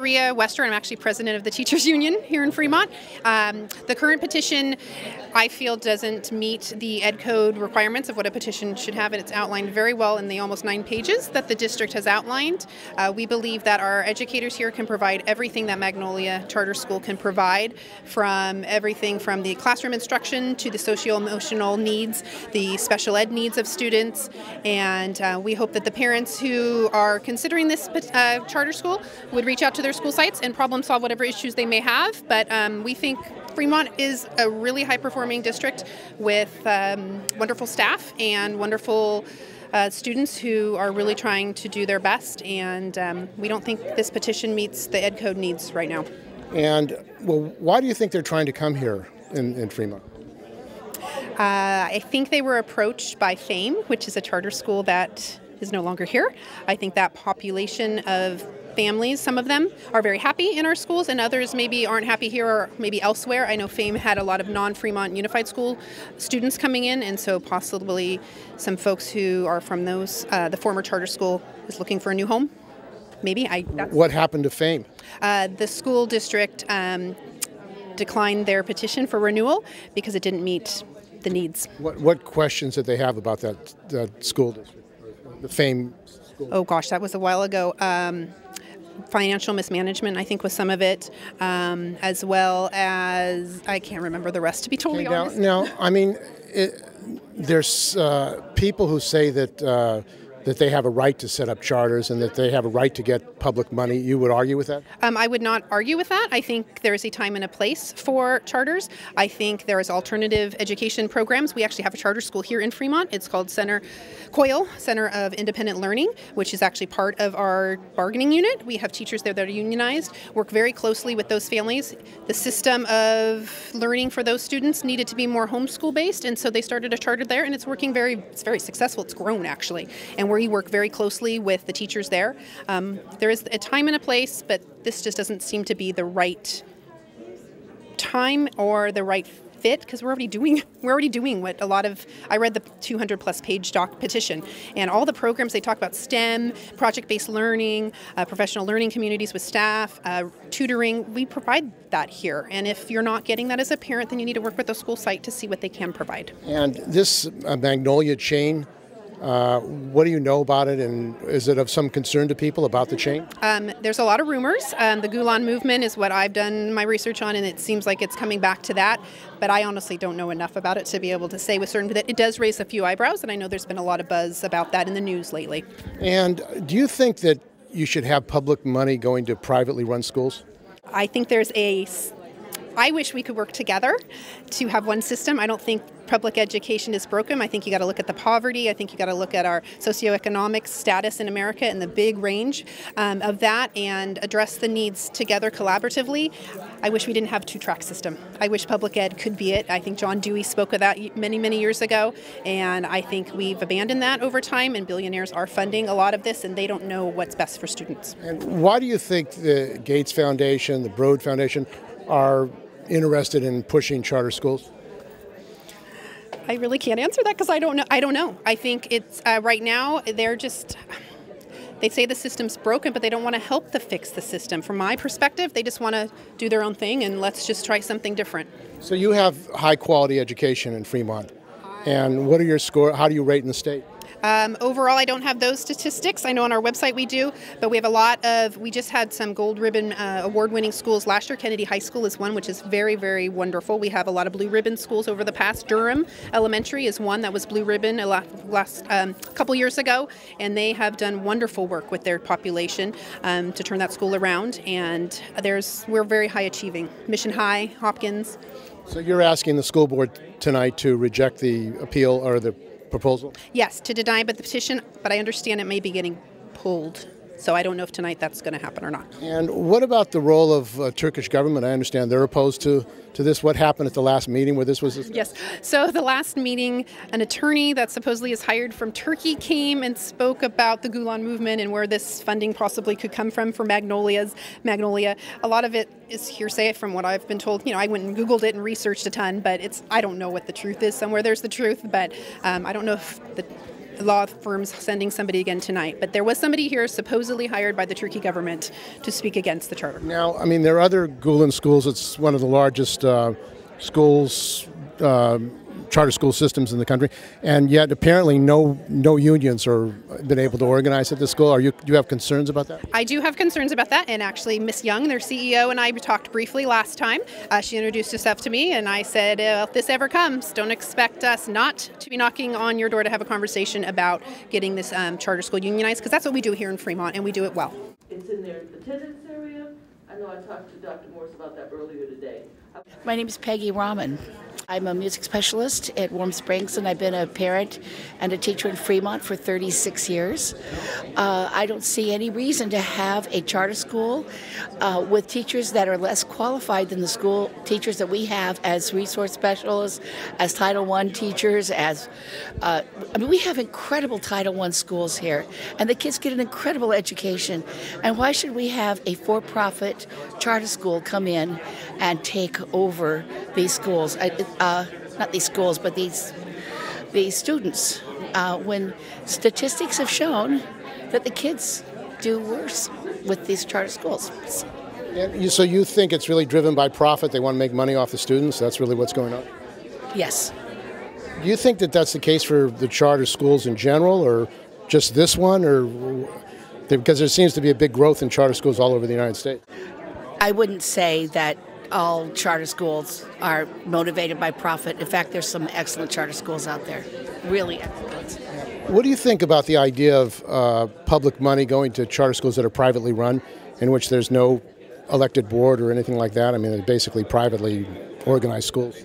Western. I'm actually president of the Teachers Union here in Fremont. The current petition, I feel, doesn't meet the Ed Code requirements of what a petition should have, and it's outlined very well in the almost 9 pages that the district has outlined. We believe that our educators here can provide everything that Magnolia Charter School can provide, from everything from the classroom instruction to the socio-emotional needs, the special ed needs of students, and we hope that the parents who are considering this charter school would reach out to their school sites and problem solve whatever issues they may have. But we think Fremont is a really high-performing district with wonderful staff and wonderful students who are really trying to do their best, and we don't think this petition meets the Ed Code needs right now. And well, why do you think they're trying to come here in Fremont? I think they were approached by FAME, which is a charter school that is no longer here. I think that population of families, some of them are very happy in our schools, and others maybe aren't happy here or maybe elsewhere. I know FAME had a lot of non-Fremont Unified School students coming in, and so possibly some folks who are from those, the former charter school is looking for a new home. Maybe. What happened to FAME? The school district declined their petition for renewal because it didn't meet the needs. What questions did they have about that school district, the FAME school? Oh gosh, that was a while ago. Financial mismanagement, I think, was some of it, as well as, I can't remember the rest, to be totally honest. Now, I mean, there's people who say that they have a right to set up charters and that they have a right to get public money. You would argue with that? I would not argue with that. I think there is a time and a place for charters. I think there is alternative education programs. We actually have a charter school here in Fremont. It's called COIL, Center of Independent Learning, which is actually part of our bargaining unit. We have teachers there that are unionized, work very closely with those families. The system of learning for those students needed to be more homeschool based, and so they started a charter there, and it's working it's very successful. It's grown, actually, and we work very closely with the teachers there. There is a time and a place, but this just doesn't seem to be the right time or the right fit, because we're already doing what a lot of, I read the 200+ page petition, and all the programs they talk about: STEM, project-based learning, professional learning communities with staff, tutoring. We provide that here, and if you're not getting that as a parent, then you need to work with the school site to see what they can provide. And this Magnolia chain, what do you know about it, and is it of some concern to people about the chain? There's a lot of rumors. The Gulan movement is what I've done my research on, and it seems like it's coming back to that. But I honestly don't know enough about it to be able to say with certainty that it does raise a few eyebrows, and I know there's been a lot of buzz about that in the news lately. And do you think that you should have public money going to privately run schools? I think I wish we could work together to have one system. I don't think public education is broken. I think you got to look at the poverty. I think you got to look at our socioeconomic status in America and the big range of that, and address the needs together collaboratively. I wish we didn't have a 2-track system. I wish public ed could be it. I think John Dewey spoke of that many, many years ago, and I think we've abandoned that over time, and billionaires are funding a lot of this, and they don't know what's best for students. And why do you think the Gates Foundation, the Broad Foundation, are interested in pushing charter schools? I really can't answer that because I don't know. I think it's right now they say the system's broken, but they don't want to help to fix the system. From my perspective, they just want to do their own thing, and let's just try something different. So you have high quality education in Fremont, and what are your scores? How do you rate in the state? Overall, I don't have those statistics. I know on our website we do, but we have we just had some gold ribbon award-winning schools last year. Kennedy High School is one, which is very, very wonderful. We have a lot of blue ribbon schools over the past. Durham Elementary is one that was blue ribbon last couple years ago, and they have done wonderful work with their population to turn that school around, and we're very high achieving. Mission High, Hopkins. So you're asking the school board tonight to reject the appeal or the proposal? Yes, to deny the petition, but I understand it may be getting pulled. So I don't know if tonight that's going to happen or not. And what about the role of Turkish government? I understand they're opposed to this. What happened at the last meeting where this was discussed? Yes. So the last meeting, an attorney that supposedly is hired from Turkey came and spoke about the Gulan movement and where this funding possibly could come from for Magnolia. A lot of it is hearsay from what I've been told. I went and Googled it and researched a ton, but I don't know what the truth is. Somewhere there's the truth, but I don't know if law firms sending somebody again tonight. But there was somebody here supposedly hired by the Turkey government to speak against the charter. Now, I mean, there are other Gulen schools. It's one of the largest schools, charter school systems in the country, and yet apparently no unions are been able to organize at the school. Do you have concerns about that? I do have concerns about that, and actually Miss Young, their CEO, and I talked briefly last time. She introduced herself to me, and I said, if this ever comes, don't expect us not to be knocking on your door to have a conversation about getting this charter school unionized, because that's what we do here in Fremont, and we do it well. It's in their attendance area. I know I talked to Dr. Morse about that earlier today. My name is Peggy Rahman. I'm a music specialist at Warm Springs, and I've been a parent and a teacher in Fremont for 36 years. I don't see any reason to have a charter school with teachers that are less qualified than the school teachers that we have as resource specialists, as Title I teachers, we have incredible Title I schools here, and the kids get an incredible education. And why should we have a for-profit charter school come in and take over these schools? Not these schools, but these students, when statistics have shown that the kids do worse with these charter schools. So you think it's really driven by profit? They want to make money off the students? That's really what's going on? Yes. Do you think that that's the case for the charter schools in general, or just this one, or because there seems to be a big growth in charter schools all over the United States? I wouldn't say that all charter schools are motivated by profit. In fact, there's some excellent charter schools out there, really excellent. What do you think about the idea of public money going to charter schools that are privately run, in which there's no elected board or anything like that? I mean, they're basically privately organized schools.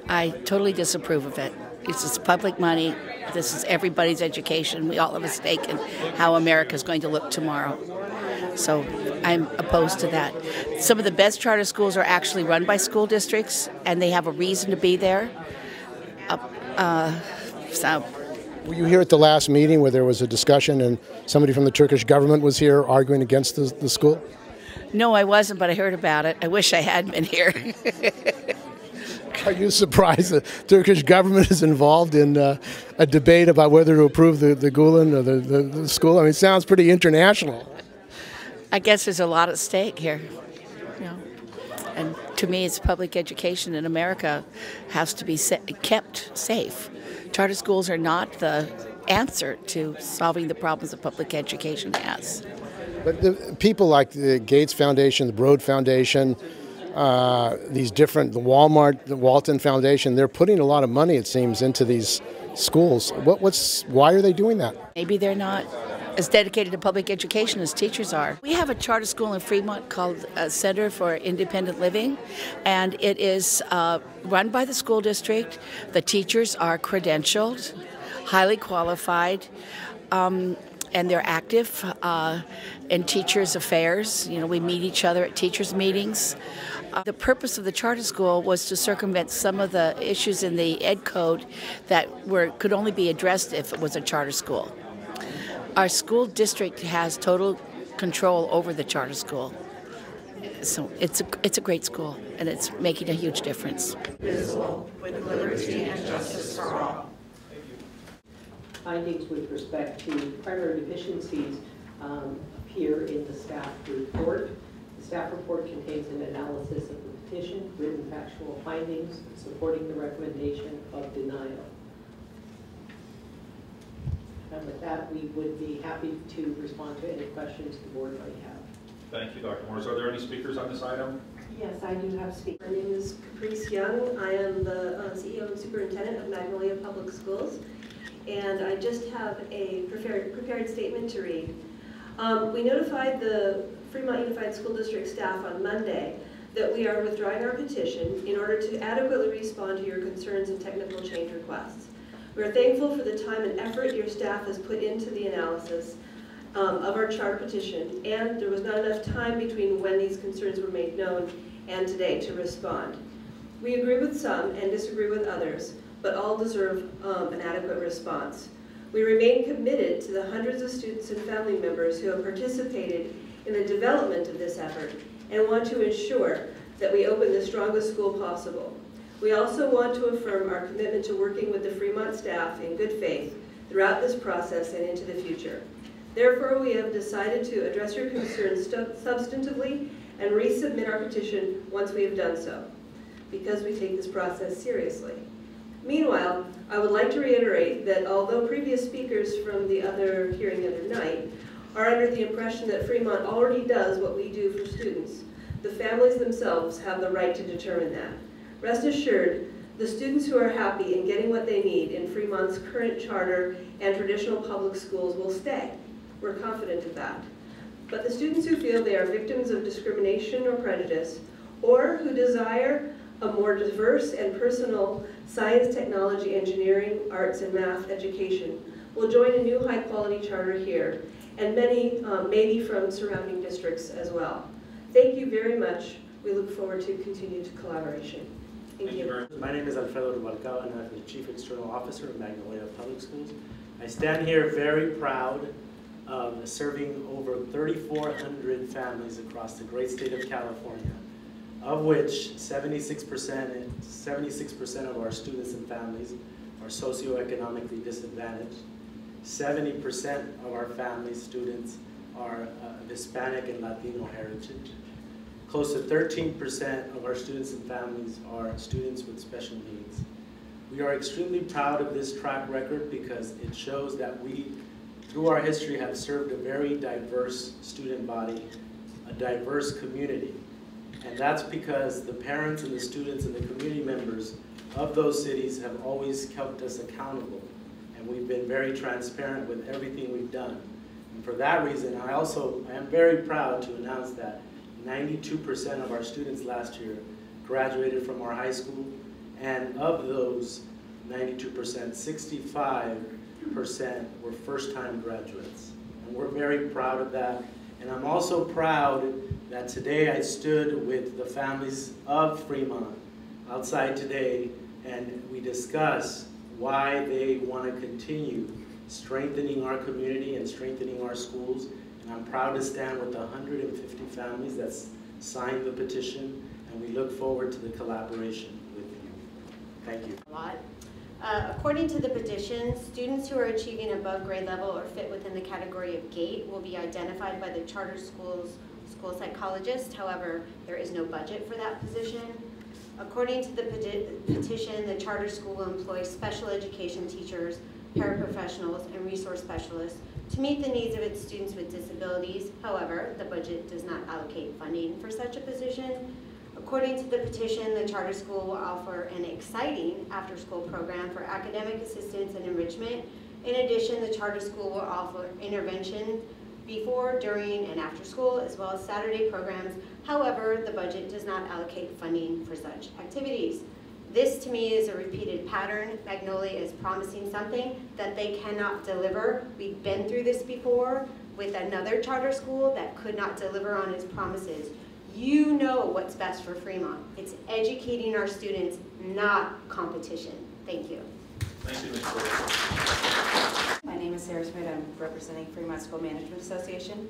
I totally disapprove of it. This is public money. This is everybody's education. We all have a stake in how America is going to look tomorrow. So I'm opposed to that. Some of the best charter schools are actually run by school districts, and they have a reason to be there. Were you here at the last meeting where there was a discussion and somebody from the Turkish government was here arguing against the school? No, I wasn't, but I heard about it. I wish I had been here. Are you surprised the Turkish government is involved in a debate about whether to approve the Gulen or the school? I mean, it sounds pretty international. I guess there's a lot at stake here. And to me, it's public education in America has to be kept safe. Charter schools are not the answer to solving the problems that public education has. But the people like the Gates Foundation, the Broad Foundation, the Walmart, the Walton Foundation, they're putting a lot of money, it seems, into these schools. Why are they doing that? Maybe they're not as dedicated to public education as teachers are. We have a charter school in Fremont called Center for Independent Living, and it is run by the school district. The teachers are credentialed, highly qualified, and they're active in teachers' affairs. We meet each other at teachers' meetings. The purpose of the charter school was to circumvent some of the issues in the ed code that could only be addressed if it was a charter school. Our school district has total control over the charter school. So it's a great school, and it's making a huge difference. With liberty and justice for all. Findings with respect to primary deficiencies appear in the staff report. The staff report contains an analysis of the petition, written factual findings supporting the recommendation of denial. And with that, we would be happy to respond to any questions the board might have. Thank you, Dr. Morris. Are there any speakers on this item? Yes, I do have speakers. My name is Caprice Young. I am the CEO and superintendent of Magnolia Public Schools, and I just have a prepared statement to read. We notified the Fremont Unified School District staff on Monday that we are withdrawing our petition in order to adequately respond to your concerns and technical change requests. We are thankful for the time and effort your staff has put into the analysis of our charter petition, and there was not enough time between when these concerns were made known and today to respond. We agree with some and disagree with others, but all deserve an adequate response. We remain committed to the hundreds of students and family members who have participated in the development of this effort and want to ensure that we open the strongest school possible. We also want to affirm our commitment to working with the Fremont staff in good faith throughout this process and into the future. Therefore, we have decided to address your concerns substantively and resubmit our petition once we have done so, because we take this process seriously. Meanwhile, I would like to reiterate that although previous speakers from the other hearing the other night are under the impression that Fremont already does what we do for students, the families themselves have the right to determine that. Rest assured, the students who are happy in getting what they need in Fremont's current charter and traditional public schools will stay. We're confident of that. But the students who feel they are victims of discrimination or prejudice, or who desire a more diverse and personal science, technology, engineering, arts, and math education will join a new high-quality charter here, and many maybe from surrounding districts as well. Thank you very much. We look forward to continued collaboration. Thank you. My name is Fedullah Gulen, and I'm the Chief External Officer of Magnolia Public Schools. I stand here very proud of serving over 3,400 families across the great state of California, of which 76% of our students and families are socioeconomically disadvantaged. 70% of our family students are of Hispanic and Latino heritage. Close to 13% of our students and families are students with special needs. We are extremely proud of this track record because it shows that we, through our history, have served a very diverse student body, a diverse community. And that's because the parents and the students and the community members of those cities have always kept us accountable. And we've been very transparent with everything we've done. And for that reason, I am very proud to announce that 92% of our students last year graduated from our high school, and of those 92%, 65% were first-time graduates. And we're very proud of that. And I'm also proud that today I stood with the families of Fremont outside today, and we discussed why they want to continue strengthening our community and strengthening our schools. And I'm proud to stand with the 150 families that signed the petition, and we look forward to the collaboration with you. Thank you. According to the petition, students who are achieving above grade level or fit within the category of GATE will be identified by the charter school's school psychologist. However, there is no budget for that position. According to the petition, the charter school will employ special education teachers, paraprofessionals, and resource specialists to meet the needs of its students with disabilities. However, the budget does not allocate funding for such a position. According to the petition, the charter school will offer an exciting after-school program for academic assistance and enrichment. In addition, the charter school will offer intervention before, during, and after school, as well as Saturday programs. However, the budget does not allocate funding for such activities. This, to me, is a repeated pattern. Magnolia is promising something that they cannot deliver. We've been through this before with another charter school that could not deliver on its promises. You know what's best for Fremont. It's educating our students, not competition. Thank you. Thank you, Ms. Gordon. My name is Sarah Smith. I'm representing Fremont School Management Association.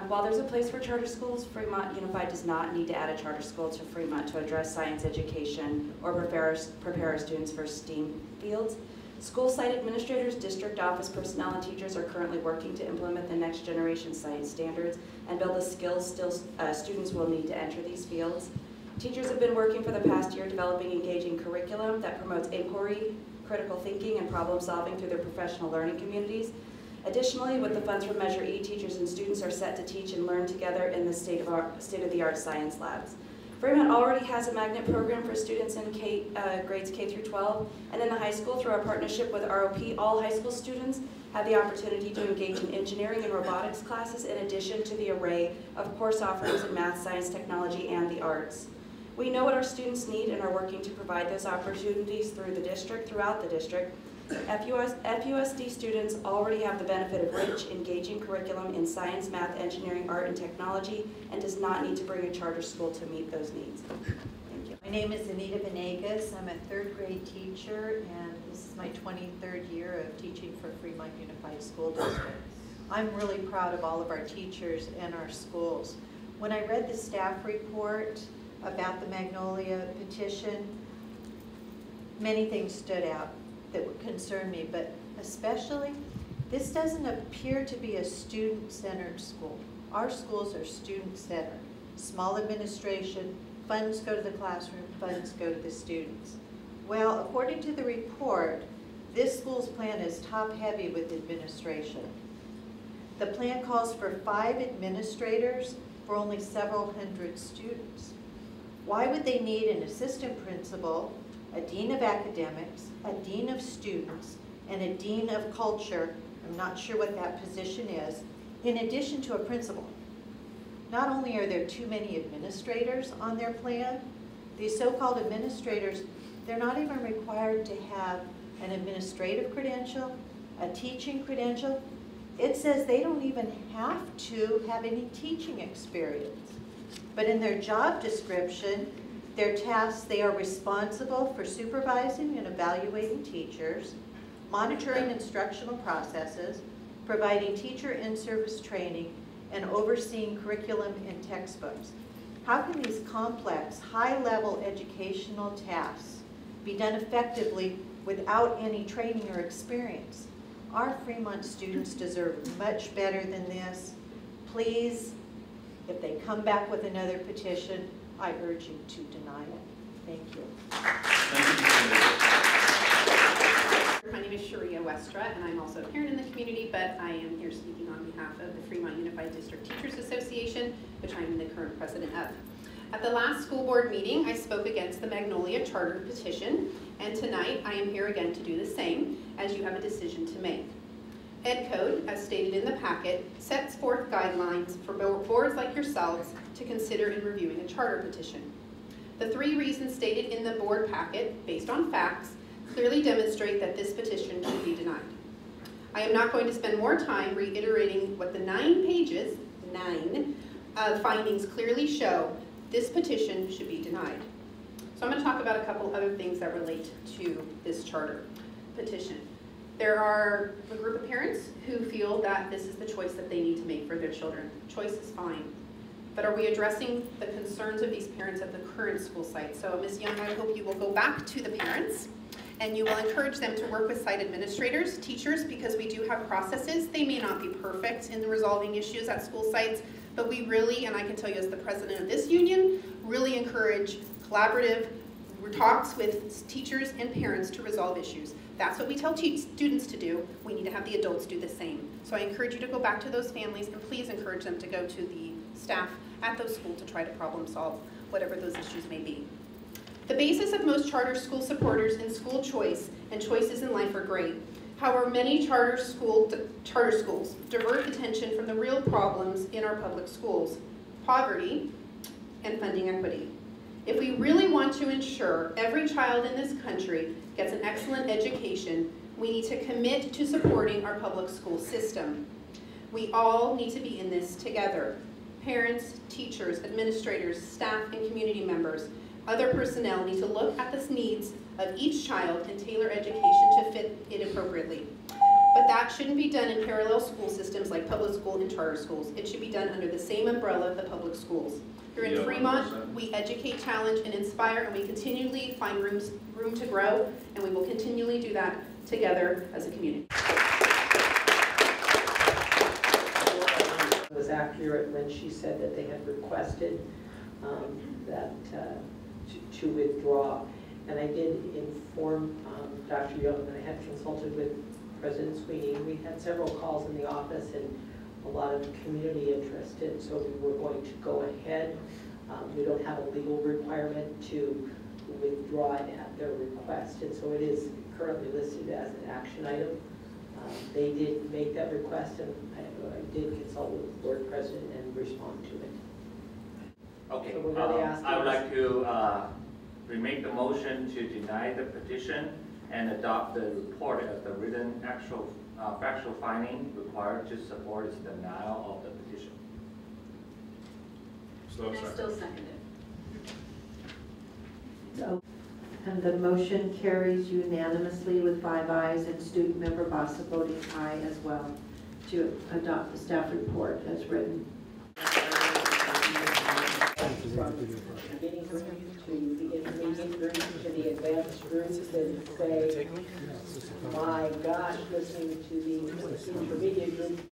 While there's a place for charter schools, Fremont Unified does not need to add a charter school to Fremont to address science education or prepare our students for STEAM fields. School site administrators, district office personnel, and teachers are currently working to implement the next generation science standards and build the skills students will need to enter these fields. Teachers have been working for the past year developing engaging curriculum that promotes inquiry, critical thinking, and problem solving through their professional learning communities. Additionally, with the funds from Measure E, teachers and students are set to teach and learn together in the state-of-the-art science labs. Fremont already has a magnet program for students in grades K through 12, and in the high school, through our partnership with ROP, all high school students have the opportunity to engage in engineering and robotics classes in addition to the array of course offerings in math, science, technology, and the arts. We know what our students need and are working to provide those opportunities throughout the district. FUSD students already have the benefit of rich, engaging curriculum in science, math, engineering, art, and technology, and does not need to bring a charter school to meet those needs. Thank you. My name is Anita Venegas. I'm a third grade teacher, and this is my 23rd year of teaching for Fremont Unified School District. I'm really proud of all of our teachers and our schools. When I read the staff report about the Magnolia petition, many things stood out that would concern me, but especially, this doesn't appear to be a student-centered school. Our schools are student-centered. Small administration, funds go to the classroom, funds go to the students. Well, according to the report, this school's plan is top-heavy with administration. The plan calls for 5 administrators for only several hundred students. Why would they need an assistant principal, a dean of academics, a dean of students, and a dean of culture? I'm not sure what that position is, in addition to a principal. Not only are there too many administrators on their plan, these so-called administrators, they're not even required to have an administrative credential, a teaching credential. It says they don't even have to have any teaching experience. But in their job description, their tasks, they are responsible for supervising and evaluating teachers, monitoring instructional processes, providing teacher in-service training, and overseeing curriculum and textbooks. How can these complex, high-level educational tasks be done effectively without any training or experience? Our Fremont students deserve much better than this. Please, if they come back with another petition, I urge you to deny it. Thank you. My name is Sharia Westra, and I'm also a parent in the community, but I am here speaking on behalf of the Fremont Unified District Teachers Association, which I'm the current president of. At the last school board meeting, I spoke against the Magnolia Charter petition, and tonight I am here again to do the same, as you have a decision to make. Ed Code, as stated in the packet, sets forth guidelines for boards like yourselves to consider in reviewing a charter petition. The 3 reasons stated in the board packet, based on facts, clearly demonstrate that this petition should be denied. I am not going to spend more time reiterating what the 9 pages, 9, findings clearly show. This petition should be denied. So I'm going to talk about a couple other things that relate to this charter petition. There are a group of parents who feel that this is the choice that they need to make for their children. Choice is fine. But are we addressing the concerns of these parents at the current school site? So Ms. Young, I hope you will go back to the parents and you will encourage them to work with site administrators, teachers, because we do have processes. They may not be perfect in resolving issues at school sites, but we really, and I can tell you as the president of this union, really encourage collaborative talks with teachers and parents to resolve issues. That's what we tell students to do. We need to have the adults do the same. So I encourage you to go back to those families and please encourage them to go to the staff at those schools to try to problem solve whatever those issues may be. The basis of most charter school supporters in school choice and choices in life are great. However, many charter schools divert attention from the real problems in our public schools: poverty and funding equity. If we really want to ensure every child in this country gets an excellent education, we need to commit to supporting our public school system. We all need to be in this together. Parents, teachers, administrators, staff, and community members. Other personnel need to look at the needs of each child and tailor education to fit it appropriately. But that shouldn't be done in parallel school systems like public school and charter schools. It should be done under the same umbrella of the public schools. Here in Fremont, we educate, challenge, and inspire, and we continually find room to grow, and we will continually do that together as a community. It was accurate when she said that they had requested to withdraw. And I did inform Dr. Young that I had consulted with President Sweeney. We had several calls in the office and a lot of community interest, and so we were going to go ahead. We don't have a legal requirement to withdraw it at their request, and so it is currently listed as an action item. They did make that request, and I did consult with the board president and respond to it. Okay, so I would like to remake the motion to deny the petition and adopt the report as the written factual finding required to support its denial of the petition. I still second it. So, and the motion carries unanimously with 5 ayes and student member Bassa voting aye as well to adopt the staff report as written. From beginning room to the intermediate room to the advanced room. could say, my gosh, listening to the intermediate group